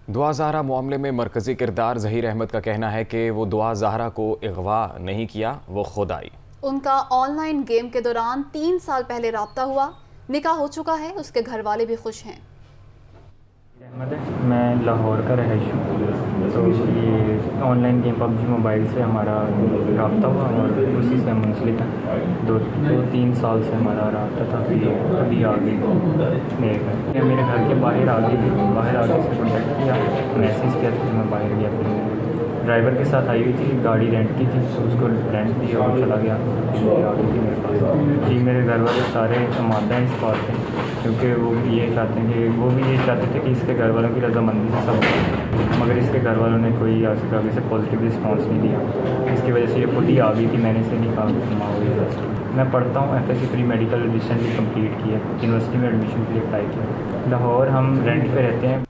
दुआ ज़हरा मामले में मरकज़ी किरदार ज़हीर अहमद का कहना है कि वो दुआ ज़हरा को अगवा नहीं किया, वो खुद आई। उनका ऑनलाइन गेम के दौरान 3 साल पहले राब्ता हुआ, निकाह हो चुका है, उसके घर वाले भी खुश हैं। अहमद है, मैं लाहौर का रहायशी हूँ। तो ये ऑनलाइन गेम पबजी मोबाइल से हमारा रब्ता हुआ और उसी से हम मुंसलिक हैं। दो 3 साल से हमारा रब्ता था। अभी आ गई मेरे घर के बाहर आ गई, बाहर आके से कॉन्टेक्ट किया, मैसेज किया तो मैं बाहर गया। फिर ड्राइवर के साथ आई हुई थी, गाड़ी रेंट की थी, तो उसको रेंट दिया और चला गया। आ गई थी मेरे पास। जी, मेरे घर वाले सारे आमादा हैं इस बात पे, क्योंकि वो ये चाहते हैं कि वो भी ये चाहते थे कि इसके घर वालों की रजामंदी से सब, मगर इसके घर वालों ने कोई आगे से पॉजिटिव रिस्पांस नहीं दिया। इसकी वजह से ये खुद ही आ गई थी। मैंने इसे नहीं कहा माँ हुई। मैं पढ़ता हूँ, FSC pre medical recently complete की है, यूनिवर्सिटी में एडमिशन के लिए अप्लाई किया। लाहौर हम रेंट पे रहते हैं।